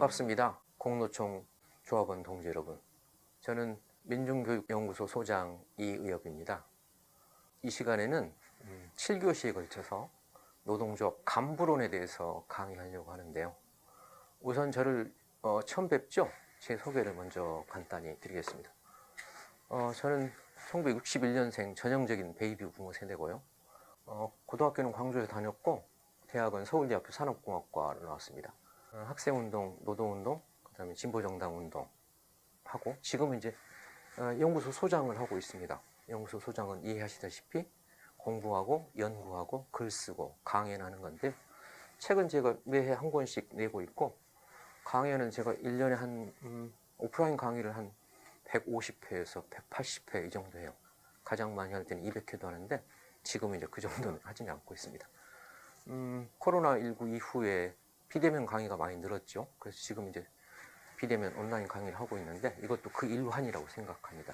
반갑습니다. 공로총 조합원 동지 여러분. 저는 민중교육연구소 소장 이의엽입니다. 이 시간에는 7교시에 걸쳐서 노동조합 간부론에 대해서 강의하려고 하는데요. 우선 저를 처음 뵙죠? 제 소개를 먼저 간단히 드리겠습니다. 저는 1961년생 전형적인 베이비 부모 세대고요. 고등학교는 광주에서 다녔고 대학은 서울대학교 산업공학과를 나왔습니다. 학생운동, 노동운동, 그 다음에 진보정당운동 하고 지금은 이제 연구소 소장을 하고 있습니다. 연구소 소장은 이해하시다시피 공부하고 연구하고 글쓰고 강연을 하는 건데 책은 제가 매해 한 권씩 내고 있고 강연은 제가 1년에 한 오프라인 강의를 한 150회에서 180회 이 정도 해요. 가장 많이 할 때는 200회도 하는데 지금은 이제 그 정도는 하지는 않고 있습니다. 코로나19 이후에 비대면 강의가 많이 늘었죠. 그래서 지금 이제 비대면 온라인 강의를 하고 있는데 이것도 그 일환이라고 생각합니다.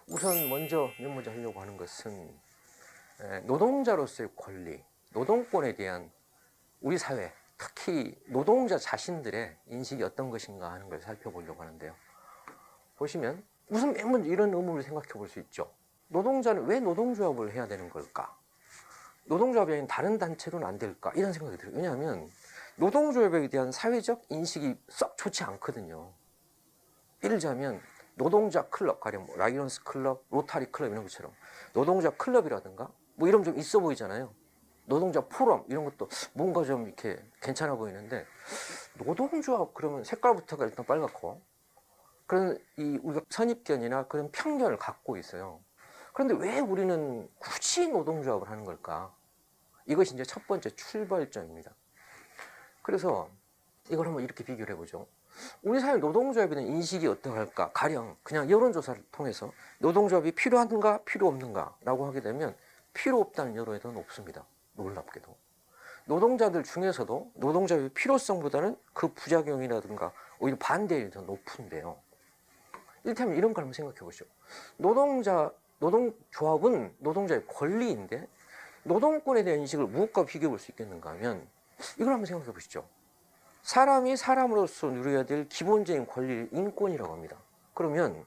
우선 먼저 하려고 하는 것은 노동자로서의 권리, 노동권에 대한 우리 사회, 특히 노동자 자신들의 인식이 어떤 것인가 하는 걸 살펴보려고 하는데요. 보시면 우선 맨 먼저 이런 의문을 생각해 볼 수 있죠. 노동자는 왜 노동조합을 해야 되는 걸까? 노동조합이 아닌 다른 단체로는 안 될까? 이런 생각이 들어요. 왜냐하면 노동조합에 대한 사회적 인식이 썩 좋지 않거든요. 예를 들자면 노동자 클럽, 가령 뭐 라이온스 클럽, 로타리 클럽 이런 것처럼 노동자 클럽이라든가 뭐 이런 좀 있어 보이잖아요. 노동자 포럼 이런 것도 뭔가 좀 이렇게 괜찮아 보이는데 노동조합 그러면 색깔부터가 일단 빨갛고 그런 우리가 선입견이나 그런 편견을 갖고 있어요. 그런데 왜 우리는 굳이 노동조합을 하는 걸까? 이것이 이제 첫 번째 출발점입니다. 그래서 이걸 한번 이렇게 비교를 해보죠. 우리 사회 노동조합에 대한 인식이 어떠할까? 가령 그냥 여론조사를 통해서 노동조합이 필요한가 필요 없는가 라고 하게 되면 필요 없다는 여론이 더 높습니다. 놀랍게도. 노동자들 중에서도 노동조합의 필요성보다는 그 부작용이라든가 오히려 반대율이 더 높은데요. 이를테면 이런 걸 한번 생각해 보시죠. 노동조합은 노동자의 권리인데 노동권에 대한 인식을 무엇과 비교해 볼 수 있겠는가 하면 이걸 한번 생각해 보시죠. 사람이 사람으로서 누려야 될 기본적인 권리를 인권이라고 합니다. 그러면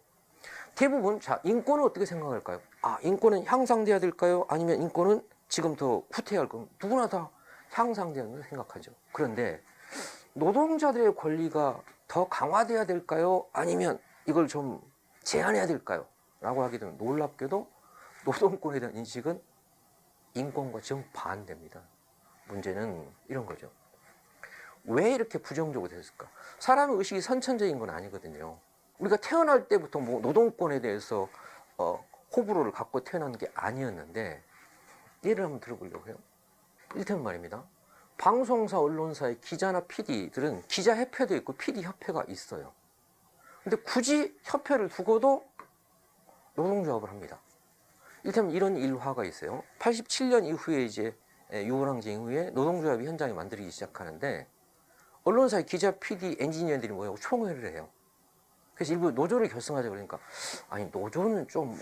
대부분 자 인권은 어떻게 생각할까요? 인권은 향상돼야 될까요? 아니면 인권은 지금 더 후퇴해야 할까요? 누구나 다 향상돼야 한다고 생각하죠. 그런데 노동자들의 권리가 더 강화돼야 될까요? 아니면 이걸 좀 제한해야 될까요? 라고 하게 되면 놀랍게도 노동권에 대한 인식은 인권과 정반대입니다. 문제는 이런 거죠. 왜 이렇게 부정적으로 됐을까? 사람의 의식이 선천적인 건 아니거든요. 우리가 태어날 때부터 뭐 노동권에 대해서 호불호를 갖고 태어난 게 아니었는데 예를 한번 들어보려고 해요. 이를테면 말입니다. 방송사, 언론사의 기자나 PD들은 기자협회도 있고 PD협회가 있어요. 근데 굳이 협회를 두고도 노동조합을 합니다. 이를테면 이런 일화가 있어요. 87년 이후에 이제 유월항쟁 이후에 노동조합이 현장에 만들기 시작하는데 언론사의 기자, PD, 엔지니어들이 뭐냐고 총회를 해요. 그래서 일부 노조를 결성하자 그러니까 아니 노조는 좀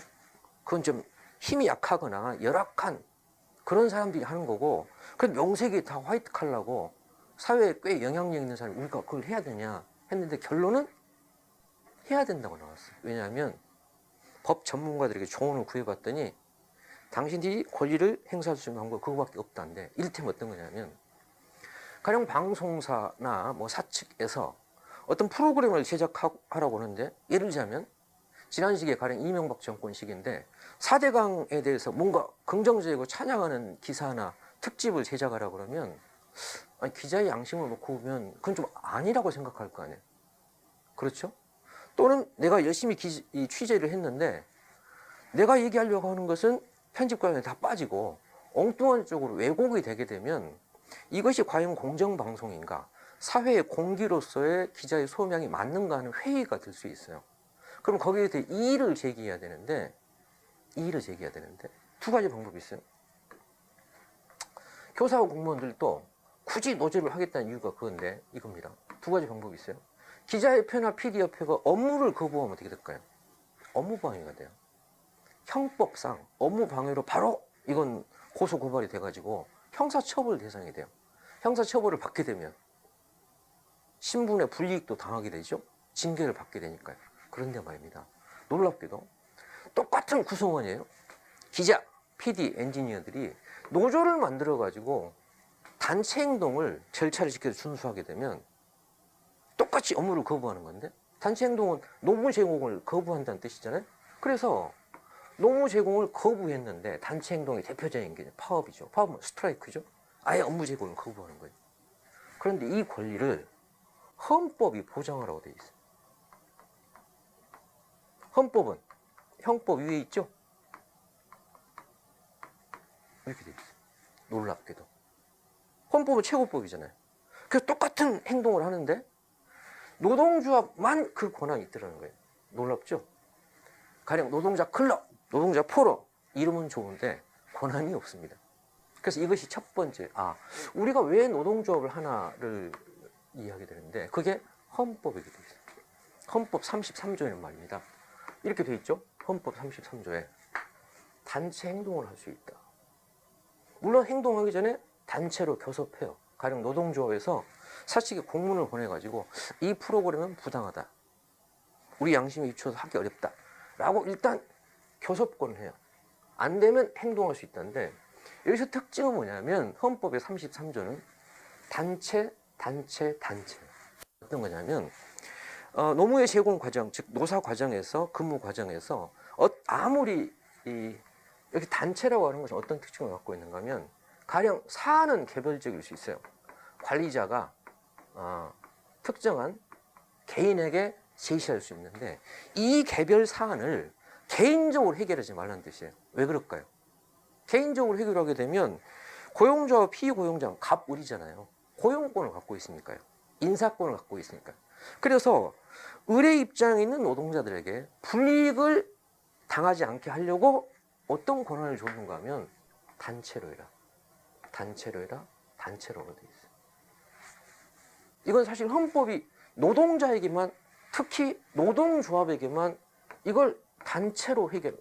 그건 좀 힘이 약하거나 열악한 그런 사람들이 하는 거고 그래도 명색이 다 화이트 칼라고 사회에 꽤 영향력 있는 사람이 우리가 그걸 해야 되냐 했는데 결론은 해야 된다고 나왔어요. 왜냐하면 법 전문가들에게 조언을 구해봤더니 당신들이 권리를 행사할 수 있는 방법 그거밖에 없다는데 이를테면 어떤 거냐면 가령 방송사나 뭐 사측에서 어떤 프로그램을 제작하라고 하는데 예를 들자면 지난 시기에 가령 이명박 정권 시기인데 4대강에 대해서 뭔가 긍정적이고 찬양하는 기사나 특집을 제작하라고 그러면 아니, 기자의 양심을 놓고 보면 그건 좀 아니라고 생각할 거 아니에요. 그렇죠? 또는 내가 열심히 취재를 했는데 내가 얘기하려고 하는 것은 편집과정에 다 빠지고 엉뚱한 쪽으로 왜곡이 되게 되면 이것이 과연 공정방송인가? 사회의 공기로서의 기자의 소명이 맞는가 하는 회의가 될 수 있어요. 그럼 거기에 대해 이의를 제기해야 되는데 두 가지 방법이 있어요. 교사와 공무원들도 굳이 노조를 하겠다는 이유가 그건데 이겁니다. 두 가지 방법이 있어요. 기자협회나 PD협회가 업무를 거부하면 어떻게 될까요? 업무방해가 돼요. 형법상 업무방해로 바로 이건 고소고발이 돼가지고 형사처벌 대상이 돼요. 형사처벌을 받게 되면 신분의 불이익도 당하게 되죠. 징계를 받게 되니까요. 그런데 말입니다. 놀랍게도 똑같은 구성원이에요. 기자, PD, 엔지니어들이 노조를 만들어가지고 단체 행동을 절차를 지켜서 준수하게 되면 똑같이 업무를 거부하는 건데, 단체 행동은 노무 제공을 거부한다는 뜻이잖아요. 그래서 노무 제공을 거부했는데 단체 행동의 대표적인 게 파업이죠. 파업은 스트라이크죠. 아예 업무 제공을 거부하는 거예요. 그런데 이 권리를 헌법이 보장하라고 되어 있어요. 헌법은 형법 위에 있죠. 이렇게 되어 있어요. 놀랍게도 헌법은 최고법이잖아요. 그래서 똑같은 행동을 하는데 노동조합만 그 권한이 있더라는 거예요. 놀랍죠? 가령 노동자 클럽, 노동자 포럼, 이름은 좋은데 권한이 없습니다. 그래서 이것이 첫 번째, 우리가 왜 노동조합을 하나를 이야기 되는데, 그게 헌법에 되어 있어요. 헌법 33조에는 말입니다. 이렇게 되어 있죠? 헌법 33조에 단체 행동을 할 수 있다. 물론 행동하기 전에 단체로 교섭해요. 가령 노동조합에서 사측에 공문을 보내가지고 이 프로그램은 부당하다, 우리 양심에 비추어서 하기 어렵다 라고 일단 교섭권을 해요. 안 되면 행동할 수 있다는데, 여기서 특징은 뭐냐면 헌법의 33조는 단체. 어떤 거냐면 노무의 제공 과정, 즉 노사 과정에서, 근무 과정에서 아무리 여기 단체라고 하는 것은 어떤 특징을 갖고 있는가 하면, 가령 사안은 개별적일 수 있어요. 관리자가 특정한 개인에게 제시할 수 있는데, 이 개별 사안을 개인적으로 해결하지 말라는 뜻이에요. 왜 그럴까요? 개인적으로 해결하게 되면 고용자와 피고용자는 갑을이잖아요. 고용권을 갖고 있으니까요. 인사권을 갖고 있으니까요. 그래서 의뢰 입장에 있는 노동자들에게 불이익을 당하지 않게 하려고 어떤 권한을 줬는가 하면 단체로 해라, 단체로 해라, 단체로 되어 있어요. 이건 사실 헌법이 노동자에게만, 특히 노동조합에게만 이걸 단체로 해결,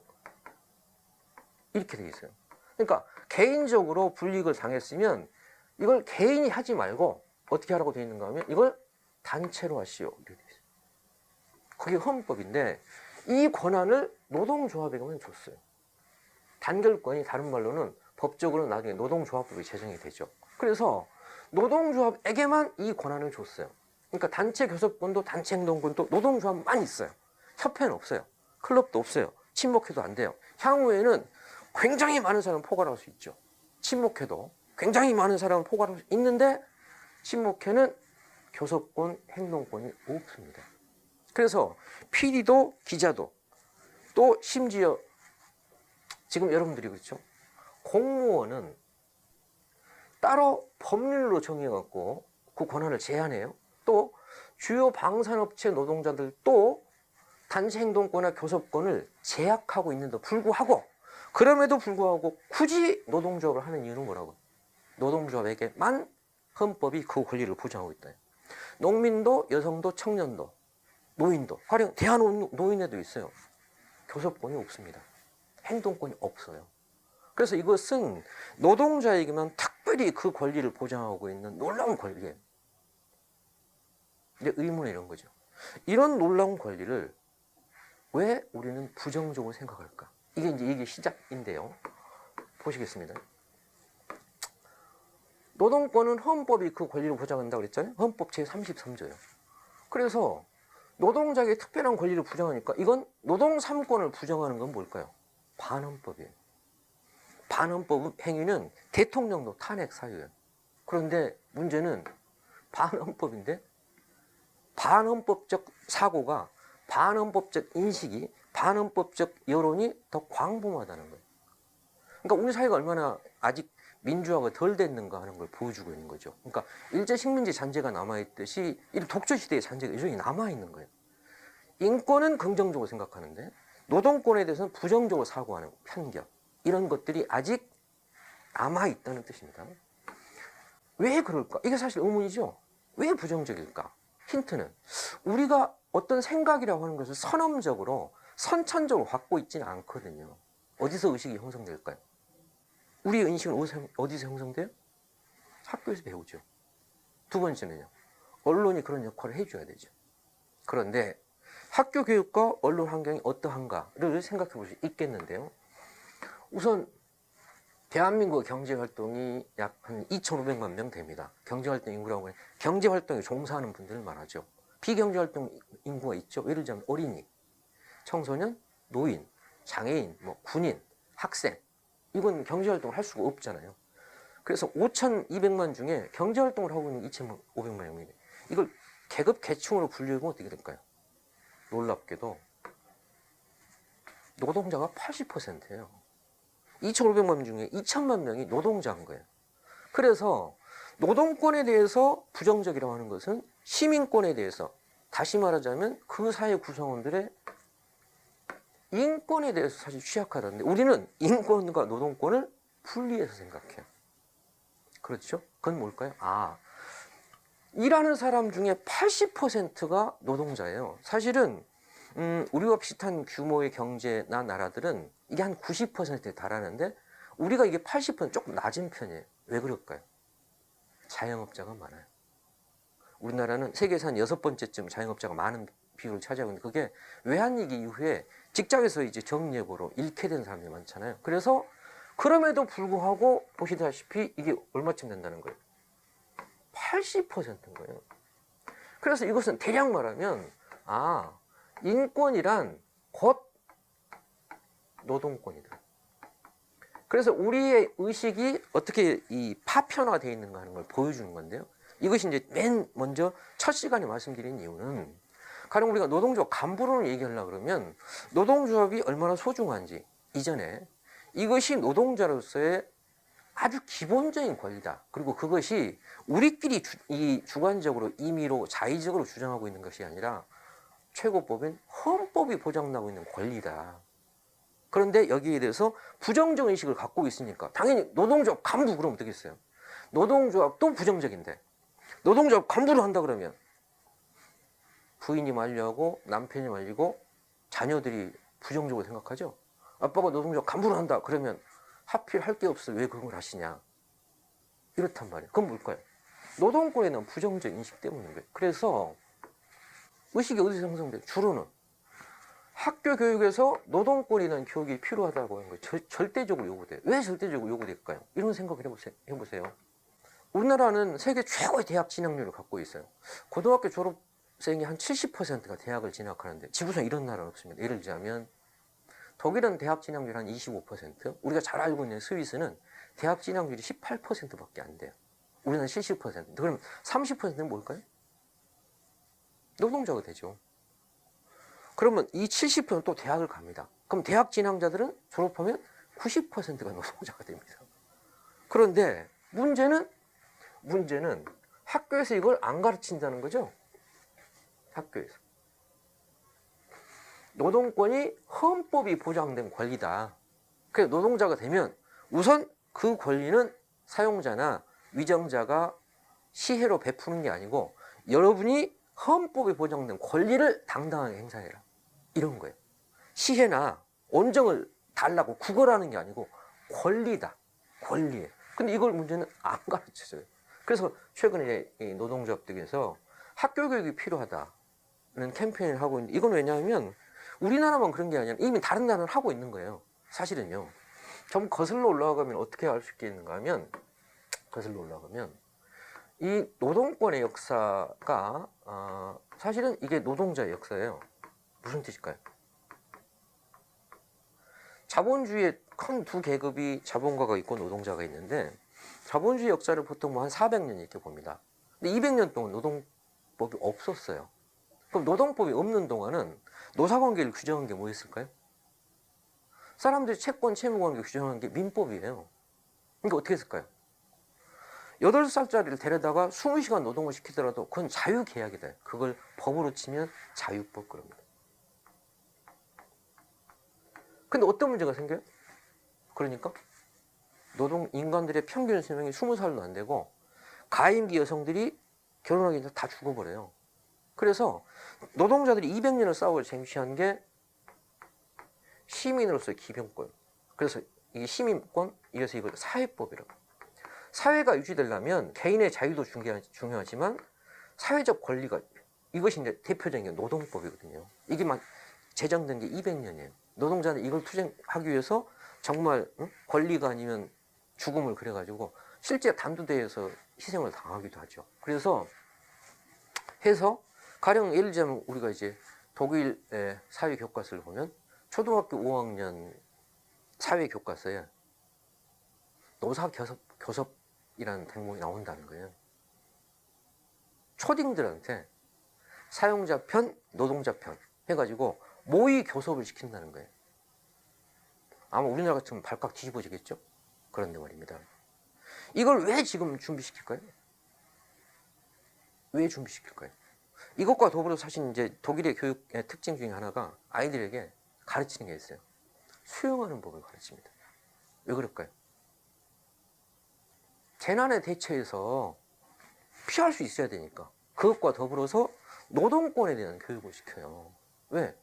이렇게 되어 있어요. 그러니까 개인적으로 불이익을 당했으면 이걸 개인이 하지 말고 어떻게 하라고 되어 있는가 하면 이걸 단체로 하시오, 이렇게 되어 있어요. 그게 헌법인데, 이 권한을 노동조합에게만 줬어요. 단결권이 다른 말로는 법적으로 나중에 노동조합법이 제정이 되죠. 그래서 노동조합에게만 이 권한을 줬어요. 그러니까 단체 교섭권도 단체 행동권도 노동조합만 있어요. 협회는 없어요. 클럽도 없어요. 친목회도 안 돼요. 향후에는 굉장히 많은 사람을 포괄할 수 있죠. 친목회도 굉장히 많은 사람을 포괄할 수 있는데, 친목회는 교섭권, 행동권이 없습니다. 그래서 PD도 기자도, 또 심지어 지금 여러분들이 그렇죠, 공무원은 따로 법률로 정해갖고 그 권한을 제한해요. 또 주요 방산업체 노동자들도 단체 행동권이나 교섭권을 제약하고 있는데도 불구하고, 그럼에도 불구하고 굳이 노동조합을 하는 이유는 뭐라고? 노동조합에게만 헌법이 그 권리를 보장하고 있다. 농민도, 여성도, 청년도, 노인도, 가령 대한노인에도 있어요. 교섭권이 없습니다. 행동권이 없어요. 그래서 이것은 노동자에게만 특별히 그 권리를 보장하고 있는 놀라운 권리예요. 근데 의문은 이런 거죠. 이런 놀라운 권리를 왜 우리는 부정적으로 생각할까? 이게 시작인데요. 보시겠습니다. 노동권은 헌법이 그 권리를 보장한다고 그랬잖아요. 헌법 제33조예요. 그래서 노동자에게 특별한 권리를 부정하니까, 이건 노동 3권을 부정하는 건 뭘까요? 반헌법이에요. 반헌법 행위는 대통령도 탄핵 사유예요. 그런데 문제는 반헌법인데, 반헌법적 사고가, 반헌법적 인식이, 반헌법적 여론이 더 광범하다는 거예요. 그러니까 우리 사회가 얼마나 아직 민주화가 덜 됐는가 하는 걸 보여주고 있는 거죠. 그러니까 일제 식민지 잔재가 남아있듯이 이 독재 시대의 잔재가 여전히 남아있는 거예요. 인권은 긍정적으로 생각하는데 노동권에 대해서는 부정적으로 사고하는 편견, 이런 것들이 아직 남아있다는 뜻입니다. 왜 그럴까? 이게 사실 의문이죠. 왜 부정적일까? 힌트는 우리가 어떤 생각이라고 하는 것을 선언적으로, 선천적으로 갖고 있지는 않거든요. 어디서 의식이 형성될까요? 우리의 인식은 어디서 형성돼요? 학교에서 배우죠. 두 번째는요, 언론이 그런 역할을 해줘야 되죠. 그런데 학교 교육과 언론 환경이 어떠한가를 생각해 볼 수 있겠는데요. 우선 대한민국 경제활동이 약 한 2,500만 명 됩니다. 경제활동 인구라고 하면 경제활동에 종사하는 분들을 말하죠. 비경제활동 인구가 있죠. 예를 들자면 어린이, 청소년, 노인, 장애인, 군인, 학생. 이건 경제활동을 할 수가 없잖아요. 그래서 5,200만 중에 경제활동을 하고 있는 2,500만 명이에요. 이걸 계급 계층으로 분류하면 어떻게 될까요? 놀랍게도 노동자가 80%예요. 2,500만 명 중에 2,000만 명이 노동자인 거예요. 그래서 노동권에 대해서 부정적이라고 하는 것은 시민권에 대해서, 다시 말하자면 그 사회 구성원들의 인권에 대해서 사실 취약하다는데, 우리는 인권과 노동권을 분리해서 생각해요. 그렇죠? 그건 뭘까요? 일하는 사람 중에 80%가 노동자예요. 사실은 우리와 비슷한 규모의 경제나 나라들은 이게 한 90%에 달하는데, 우리가 이게 80% 조금 낮은 편이에요. 왜 그럴까요? 자영업자가 많아요. 우리나라는 세계에서 한 6번째쯤 자영업자가 많은 비율을 차지하고 있는데, 그게 외환위기 이후에 직장에서 이제 정리해고로 잃게 된 사람들이 많잖아요. 그래서 그럼에도 불구하고 보시다시피 이게 얼마쯤 된다는 거예요? 80%인 거예요. 그래서 이것은 대략 말하면 인권이란 곧 노동권이다. 그래서 우리의 의식이 어떻게 이 파편화되어 있는가 하는 걸 보여주는 건데요. 이것이 이제 맨 먼저 첫 시간에 말씀드린 이유는, 가령 우리가 노동조합 간부론을 얘기하려고 그러면 노동조합이 얼마나 소중한지, 이전에 이것이 노동자로서의 아주 기본적인 권리다. 그리고 그것이 우리끼리 주관적으로 임의로 자의적으로 주장하고 있는 것이 아니라 최고법인 헌법이 보장하고 있는 권리다. 그런데 여기에 대해서 부정적 인식을 갖고 있으니까 당연히 노동조합 간부 그러면 어떻겠어요? 노동조합도 부정적인데 노동조합 간부를 한다 그러면 부인이 만류하고 남편이 말리고 자녀들이 부정적으로 생각하죠. 아빠가 노동조합 간부를 한다 그러면 하필 할 게 없어 왜 그런 걸 하시냐, 이렇단 말이에요. 그건 뭘까요? 노동권에 대한 부정적 인식 때문인 거예요. 그래서 의식이 어디서 형성돼요? 주로는 학교 교육에서 노동권에 대한 교육이 필요하다고 하는 거예요. 절대적으로 요구돼요. 왜 절대적으로 요구될까요? 이런 생각을 해보세요. 우리나라는 세계 최고의 대학 진학률을 갖고 있어요. 고등학교 졸업생이 한 70%가 대학을 진학하는데 지구상 이런 나라는 없습니다. 예를 들자면 독일은 대학 진학률 한 25%, 우리가 잘 알고 있는 스위스는 대학 진학률이 18%밖에 안 돼요. 우리는 70%. 그럼 30%는 뭘까요? 노동자가 되죠. 그러면 이 70%는 또 대학을 갑니다. 그럼 대학 진학자들은 졸업하면 90%가 노동자가 됩니다. 그런데 문제는 학교에서 이걸 안 가르친다는 거죠. 학교에서. 노동권이 헌법이 보장된 권리다. 그래서 노동자가 되면 우선 그 권리는 사용자나 위정자가 시혜로 베푸는 게 아니고 여러분이 헌법에 보장된 권리를 당당하게 행사해라, 이런 거예요. 시혜나 온정을 달라고 구걸하는 게 아니고 권리다, 권리예요. 근데 이걸 문제는 안 가르쳐줘요. 그래서 최근에 이 노동조합들에서 학교 교육이 필요하다는 캠페인을 하고 있는데, 이건 왜냐하면 우리나라만 그런 게 아니라 이미 다른 나라는 하고 있는 거예요. 사실은요. 좀 거슬러 올라가면 어떻게 알 수 있겠는가 하면, 거슬러 올라가면 이 노동권의 역사가 사실은 이게 노동자의 역사예요. 무슨 뜻일까요? 자본주의의 큰 두 계급이 자본가가 있고 노동자가 있는데, 자본주의 역사를 보통 한 400년 이렇게 봅니다. 근데 200년 동안 노동법이 없었어요. 그럼 노동법이 없는 동안은 노사관계를 규정한 게 뭐였을까요? 사람들이 채권, 채무관계 규정한 게 민법이에요. 그러니까 어떻게 했을까요? 8살짜리를 데려다가 20시간 노동을 시키더라도 그건 자유계약이다. 그걸 법으로 치면 자유법 그럽니다. 근데 어떤 문제가 생겨요? 그러니까 인간들의 평균 수명이 20살도 안 되고 가임기 여성들이 결혼하기 전에 다 죽어버려요. 그래서 노동자들이 200년을 싸우고 쟁취한 게 시민으로서의 기본권. 그래서 이 시민권, 이래서 이걸 사회법이라고. 사회가 유지되려면 개인의 자유도 중요하지만 사회적 권리가 이것이 이제 대표적인 게 노동법이거든요. 이게 막 제정된 게 200년이에요. 노동자는 이걸 투쟁하기 위해서 정말 권리가 아니면 죽음을 그래가지고 실제 단두대에서 희생을 당하기도 하죠. 그래서 해서 가령 예를 들자면 우리가 이제 독일의 사회 교과서를 보면 초등학교 5학년 사회 교과서에 노사 교섭이라는 대목이 나온다는 거예요. 초딩들한테 사용자 편, 노동자 편 해가지고 모의 교섭을 시킨다는 거예요. 아마 우리나라 같으면 발칵 뒤집어지겠죠? 그런데 말입니다. 이걸 왜 지금 준비시킬까요? 왜 준비시킬까요? 이것과 더불어 사실 이제 독일의 교육의 특징 중에 하나가 아이들에게 가르치는 게 있어요. 수용하는 법을 가르칩니다. 왜 그럴까요? 재난에 대처해서 피할 수 있어야 되니까. 그것과 더불어서 노동권에 대한 교육을 시켜요. 왜?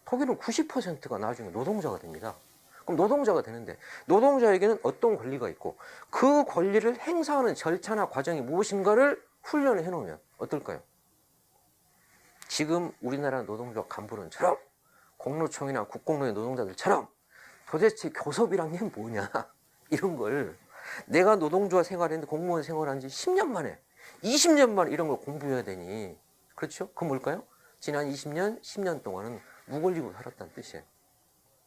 독일은 90%가 나중에 노동자가 됩니다. 그럼 노동자가 되는데 노동자에게는 어떤 권리가 있고 그 권리를 행사하는 절차나 과정이 무엇인가를 훈련을 해놓으면 어떨까요? 지금 우리나라 노동조 간부론처럼 공로총이나 국공로의 노동자들처럼 도대체 교섭이란 게 뭐냐 이런 걸 내가 노동조합 생활했는데 공무원 생활한 지 10년 만에 20년 만에 이런 걸 공부해야 되니 그렇죠? 그건 뭘까요? 지난 20년, 10년 동안은 무걸리고 살았다는 뜻이에요.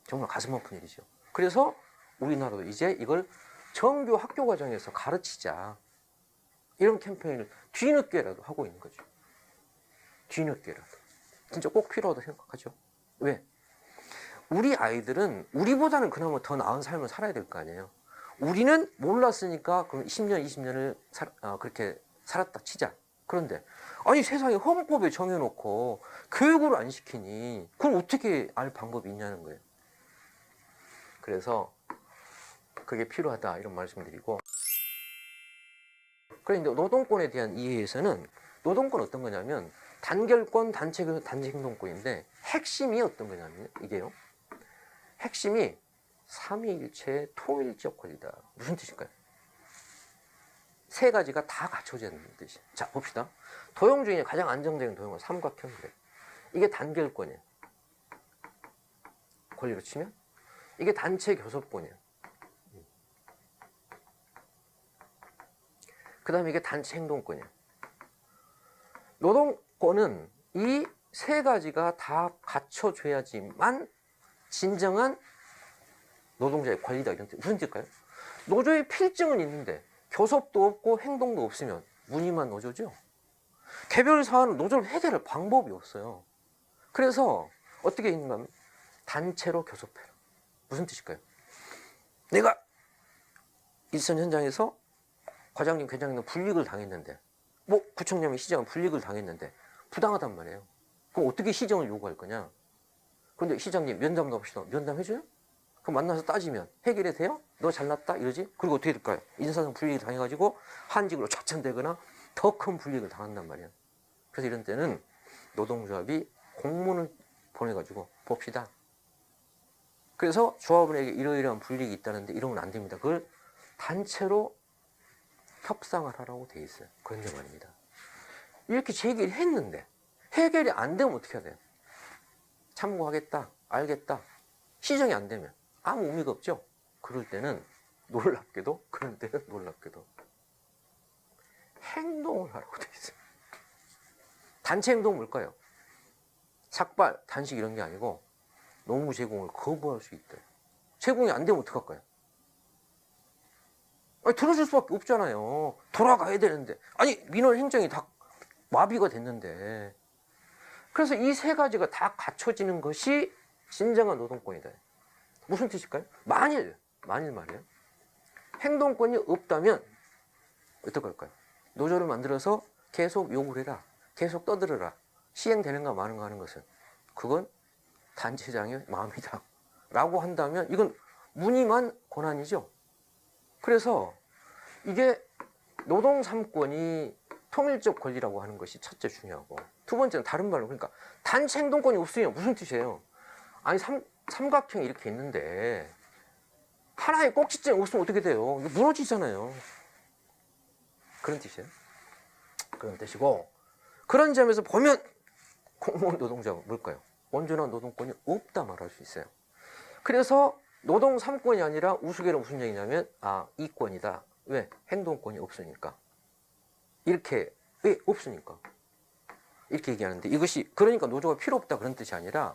정말 가슴 아픈 일이죠. 그래서 우리나라도 이제 이걸 정규 학교 과정에서 가르치자 이런 캠페인을 뒤늦게라도 하고 있는 거죠. 뒤늦게라도. 진짜 꼭 필요하다고 생각하죠. 왜? 우리 아이들은 우리보다는 그나마 더 나은 삶을 살아야 될 거 아니에요. 우리는 몰랐으니까 그럼 10년, 20년을 그렇게 살았다 치자. 그런데 아니 세상에 헌법에 정해놓고 교육을 안 시키니 그걸 어떻게 알 방법이 있냐는 거예요. 그래서 그게 필요하다 이런 말씀드리고 그런데 노동권에 대한 이해에서는 노동권 어떤 거냐면 단결권, 단체 행동권인데 핵심이 어떤 거냐면 이게요. 핵심이 삼위일체의 통일적 권리다. 무슨 뜻일까요? 세 가지가 다 갖춰져 있는 뜻이에요. 자 봅시다. 도형 중에 가장 안정적인 도형은 삼각형이래요. 이게 단결권이에요. 권리로 치면 이게 단체 교섭권이에요. 그 다음에 이게 단체 행동권이에요. 노동권은 이 세 가지가 다 갖춰줘야지만 진정한 노동자의 권리다. 이런 뜻. 무슨 뜻일까요? 노조의 필증은 있는데 교섭도 없고 행동도 없으면 무늬만 노조죠. 개별 사안은 노조를 해결할 방법이 없어요. 그래서 어떻게 있는가 하면 단체로 교섭해라. 무슨 뜻일까요? 내가 일선 현장에서 과장님, 회장님 불이익을 당했는데 뭐 구청장이 시장은 불이익을 당했는데 부당하단 말이에요. 그럼 어떻게 시정을 요구할 거냐? 그런데 시장님 면담도 합시다. 면담해줘요? 그럼 만나서 따지면 해결이 돼요? 너 잘났다? 이러지? 그리고 어떻게 될까요? 인사상 불이익을 당해가지고 한직으로 좌천되거나 더 큰 불이익을 당한단 말이에요. 그래서 이런 때는 노동조합이 공문을 보내가지고 봅시다. 그래서 조합원에게 이러이러한 불이익이 있다는데 이러면 안 됩니다. 그걸 단체로 협상을 하라고 돼 있어요. 그런 게 말입니다. 이렇게 제기를 했는데 해결이 안 되면 어떻게 해야 돼요? 참고하겠다, 알겠다. 시정이 안 되면 아무 의미가 없죠. 그럴 때는 놀랍게도 행동을 하라고 돼 있어요. 단체 행동은 뭘까요? 삭발, 단식 이런 게 아니고 노무 제공을 거부할 수 있다. 제공이 안 되면 어떡할까요? 아니, 들어줄 수밖에 없잖아요. 돌아가야 되는데. 아니, 민원 행정이 다 마비가 됐는데. 그래서 이 세 가지가 다 갖춰지는 것이 진정한 노동권이다. 무슨 뜻일까요? 만일 말이에요. 행동권이 없다면 어떡 할까요? 노조를 만들어서 계속 욕을 해라. 계속 떠들어라. 시행되는가 마는가 하는 것은 그건 단체장의 마음이다. 라고 한다면 이건 무늬만 권한이죠. 그래서 이게 노동 3권이 통일적 권리라고 하는 것이 첫째 중요하고 두 번째는 다른 말로 그러니까 단체 행동권이 없으면 무슨 뜻이에요? 아니 삼각형이 이렇게 있는데 하나의 꼭지점이 없으면 어떻게 돼요? 이거 무너지잖아요. 그런 뜻이에요. 그런 뜻이고 그런 점에서 보면 공무원 노동조합은 뭘까요? 온전한 노동권이 없다 말할 수 있어요. 그래서 노동 3권이 아니라 우스개는 무슨 얘기냐면 이권이다. 왜? 행동권이 없으니까. 이렇게 왜 없으니까. 이렇게 얘기하는데 이것이 그러니까 노조가 필요 없다 그런 뜻이 아니라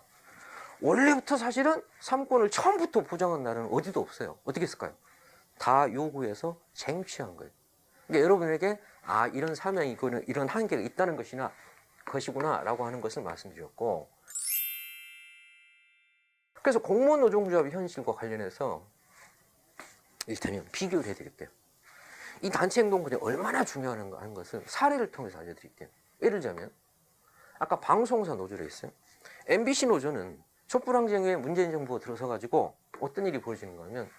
원래부터 사실은 3권을 처음부터 보장한 나라는 어디도 없어요. 어떻게 했을까요? 다 요구해서 쟁취한 거예요. 그러니까 여러분에게 이런 사명이 있고 이런 한계가 있다는 것이구나 라고 하는 것을 말씀드렸고, 그래서 공무원 노동조합의 현실과 관련해서 일테면 비교를 해드릴게요. 이 단체 행동권이 얼마나 중요한가 하는 것을 사례를 통해서 알려드릴게요. 예를 들자면 아까 방송사 노조를 했어요. MBC 노조는 촛불항쟁에 문재인 정부가 들어서가지고 어떤 일이 벌어지는가 하면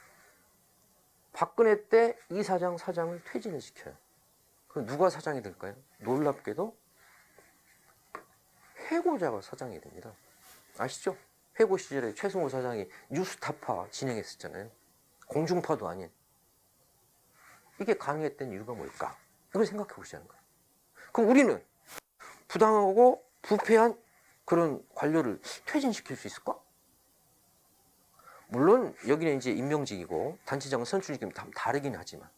박근혜 때 이사장, 사장을 퇴진을 시켜요. 그럼 누가 사장이 될까요? 놀랍게도 회고자가 사장이 됩니다. 아시죠? 회고 시절에 최승호 사장이 뉴스타파 진행했었잖아요. 공중파도 아닌. 이게 가능했던 이유가 뭘까? 이걸 생각해 보시자는 거예요. 그럼 우리는 부당하고 부패한 그런 관료를 퇴진시킬 수 있을까? 물론 여기는 이제 임명직이고 단체장은 선출직이면 다르긴 하지만,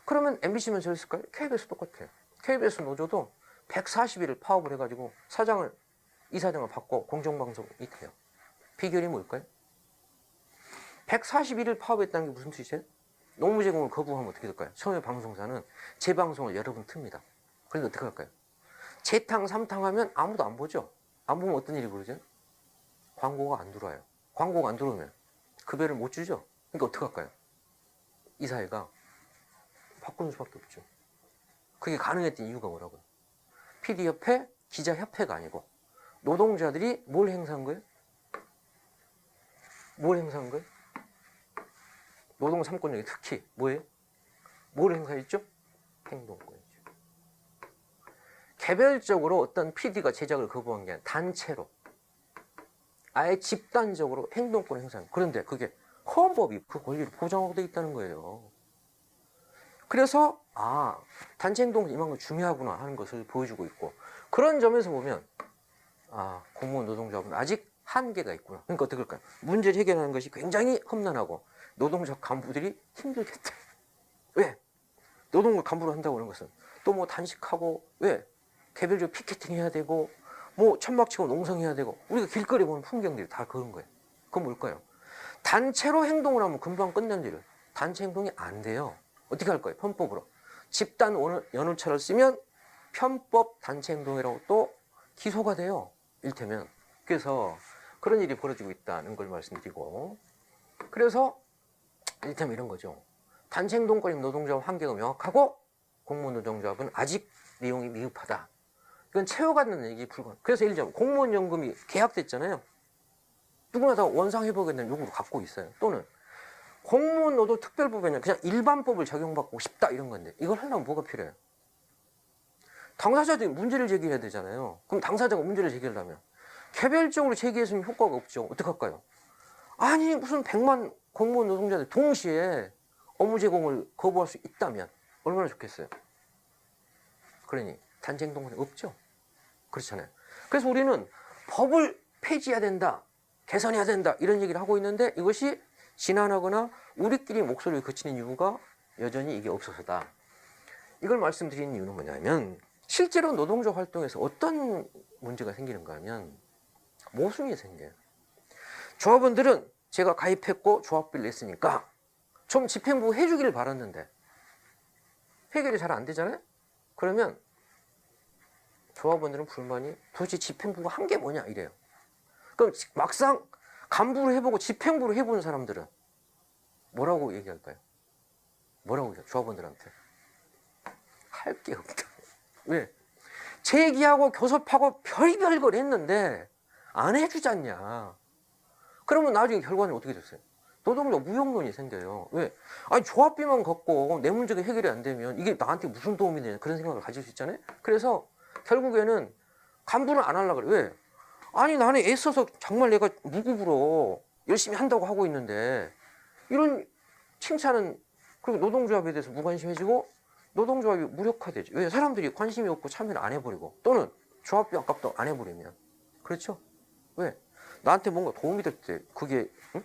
그러면 MBC면 저랬을까요? KBS 똑같아요. KBS 노조도 140일을 파업을 해가지고 이사장을 받고 공정방송 못해요. 비결이 뭘까요? 141일 파업했다는 게 무슨 뜻이에요? 노무 제공을 거부하면 어떻게 될까요? 처음에 방송사는 재방송을 여러 번 틉니다. 그런데 어떻게 할까요? 재탕, 삼탕하면 아무도 안 보죠. 안 보면 어떤 일이 벌어져요? 광고가 안 들어와요. 광고가 안 들어오면 급여를 못 주죠. 그러니까 어떻게 할까요? 이 사회가 바꾸는 수밖에 없죠. 그게 가능했던 이유가 뭐라고요? PD협회, 기자협회가 아니고 노동자들이 뭘 행사한 거예요? 뭘 행사한 거예요? 노동 3권력이 특히 뭐예요? 뭘 행사했죠? 행동권이죠. 개별적으로 어떤 PD가 제작을 거부한 게 아니라 단체로 아예 집단적으로 행동권을 행사한 거예요. 그런데 그게 헌법이 그 권리를 보장하고 되어 있다는 거예요. 그래서 단체 행동이 이만큼 중요하구나 하는 것을 보여주고 있고, 그런 점에서 보면 공무원 노동조합은 아직 한계가 있구나. 그러니까 어떻게 할까요? 문제를 해결하는 것이 굉장히 험난하고 노동조합 간부들이 힘들겠다. 왜? 노동을 간부로 한다고 하는 것은 또 뭐 단식하고, 왜? 개별적으로 피켓팅 해야 되고, 뭐 천막 치고 농성해야 되고, 우리가 길거리 보는 풍경들이 다 그런 거예요. 그건 뭘까요? 단체로 행동을 하면 금방 끝난 일을 단체 행동이 안 돼요. 어떻게 할 거예요? 편법으로. 집단 연호차를 쓰면 편법 단체 행동이라고 또 기소가 돼요. 일테면. 그래서 그런 일이 벌어지고 있다는 걸 말씀드리고, 그래서 일테면 이런 거죠. 단체 행동권이 노동조합 한계가 명확하고 공무원 노동조합은 아직 내용이 미흡하다. 이건 채워가는 얘기 불가능. 그래서 예를 들자면 공무원 연금이 계약됐잖아요. 누구나 다 원상회복에 대한 요구를 갖고 있어요. 또는 공무원 노동 특별법에는 그냥 일반법을 적용받고 싶다 이런 건데, 이걸 하려면 뭐가 필요해요? 당사자들이 문제를 제기해야 되잖아요. 그럼 당사자가 문제를 제기하려면 개별적으로 제기했으면 효과가 없죠. 어떡할까요? 아니 무슨 100만 공무원 노동자들 동시에 업무 제공을 거부할 수 있다면 얼마나 좋겠어요. 그러니 단체 행동권이 없죠. 그렇잖아요. 그래서 우리는 법을 폐지해야 된다, 개선해야 된다 이런 얘기를 하고 있는데, 이것이 진안하거나 우리끼리 목소리를 거치는 이유가 여전히 이게 없어서다. 이걸 말씀드리는 이유는 뭐냐면, 실제로 노동조 활동에서 어떤 문제가 생기는가 하면 모순이 생겨요. 조합원들은 제가 가입했고 조합비를 냈으니까 좀 집행부 해주기를 바랐는데 해결이 잘 안 되잖아요. 그러면 조합원들은 불만이 도대체 집행부가 한 게 뭐냐 이래요. 그럼 막상 간부를 해보고 집행부를 해본 사람들은 뭐라고 얘기할까요? 뭐라고 얘기해요? 조합원들한테 할 게 없다. 왜? 제기하고 교섭하고 별별 걸 했는데 안 해주잖냐. 그러면 나중에 결과는 어떻게 됐어요? 노동조 무용론이 생겨요. 왜? 아니 조합비만 갖고 내 문제가 해결이 안 되면 이게 나한테 무슨 도움이 되냐, 그런 생각을 가질 수 있잖아요. 그래서 결국에는 간부는 안 하려고 그래. 왜? 아니 나는 애써서 정말 내가 무급으로 열심히 한다고 하고 있는데 이런 칭찬은, 그리고 노동조합에 대해서 무관심해지고 노동조합이 무력화되죠. 왜? 사람들이 관심이 없고 참여를 안 해버리고 또는 조합비 아깝도 안 해버리면. 그렇죠? 왜? 나한테 뭔가 도움이 될 때 그게 응?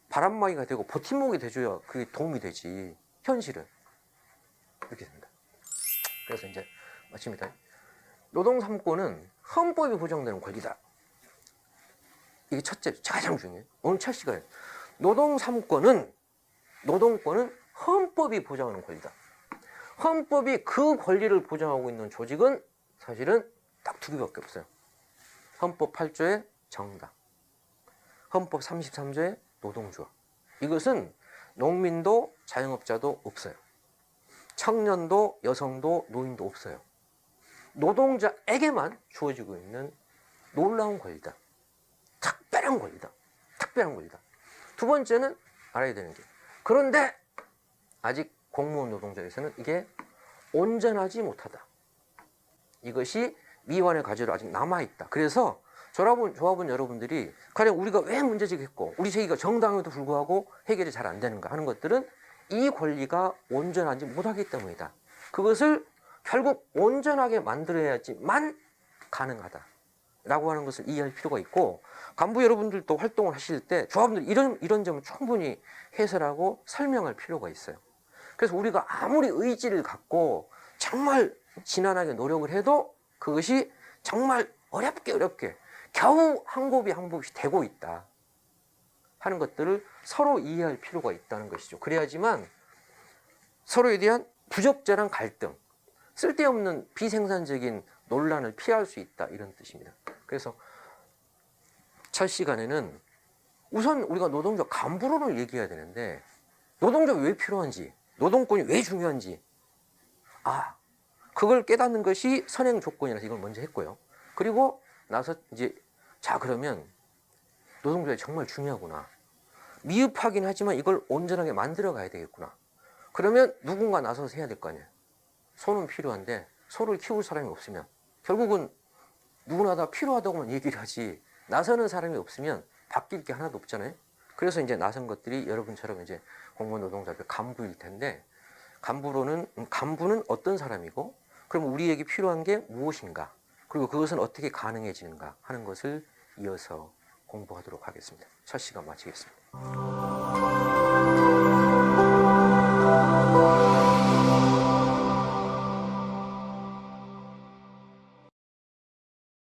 바람막이가 되고 버팀목이 돼줘야 그게 도움이 되지. 현실은 이렇게 됩니다. 그래서 이제 마칩니다. 노동 3권은 헌법이 보장되는 권리다. 이게 첫째, 가장 중요해요. 오늘 첫 시간에 노동 3권은 노동권은 헌법이 보장하는 권리다. 헌법이 그 권리를 보장하고 있는 조직은 사실은 딱 두 개밖에 없어요. 헌법 8조의 정당, 헌법 33조의 노동조합. 이것은 농민도 자영업자도 없어요. 청년도 여성도 노인도 없어요. 노동자에게만 주어지고 있는 놀라운 권리다. 특별한 권리다. 특별한 권리다. 두 번째는 알아야 되는 게, 그런데 아직 공무원 노동자에서는 이게 온전하지 못하다. 이것이 미완의 과제로 아직 남아있다. 그래서 조합원 여러분들이 가령 우리가 왜 문제제기했고 우리 제기가 정당에도 불구하고 해결이 잘 안 되는가 하는 것들은 이 권리가 온전하지 못하기 때문이다. 그것을 결국 온전하게 만들어야지만 가능하다 라고 하는 것을 이해할 필요가 있고, 간부 여러분들도 활동을 하실 때 조합원들 이런 점을 충분히 해설하고 설명할 필요가 있어요. 그래서 우리가 아무리 의지를 갖고 정말 진한하게 노력을 해도 그것이 정말 어렵게 겨우 한 곱이 한 곱이 되고 있다 하는 것들을 서로 이해할 필요가 있다는 것이죠. 그래야지만 서로에 대한 부적절한 갈등, 쓸데없는 비생산적인 논란을 피할 수 있다, 이런 뜻입니다. 그래서 첫 시간에는 우선 우리가 노동조합 간부론을 얘기해야 되는데, 노동조합이 왜 필요한지, 노동권이 왜 중요한지, 그걸 깨닫는 것이 선행 조건이라서 이걸 먼저 했고요. 그리고 나서 이제 그러면 노동조합이 정말 중요하구나. 미흡하긴 하지만 이걸 온전하게 만들어 가야 되겠구나. 그러면 누군가 나서서 해야 될 거 아니에요. 소는 필요한데 소를 키울 사람이 없으면 결국은 누구나 다 필요하다고만 얘기를 하지, 나서는 사람이 없으면 바뀔 게 하나도 없잖아요. 그래서 이제 나선 것들이 여러분처럼 이제 공무원 노동조합의 간부일 텐데, 간부는 어떤 사람이고, 그럼 우리에게 필요한 게 무엇인가, 그리고 그것은 어떻게 가능해지는가 하는 것을 이어서 공부하도록 하겠습니다. 첫 시간 마치겠습니다.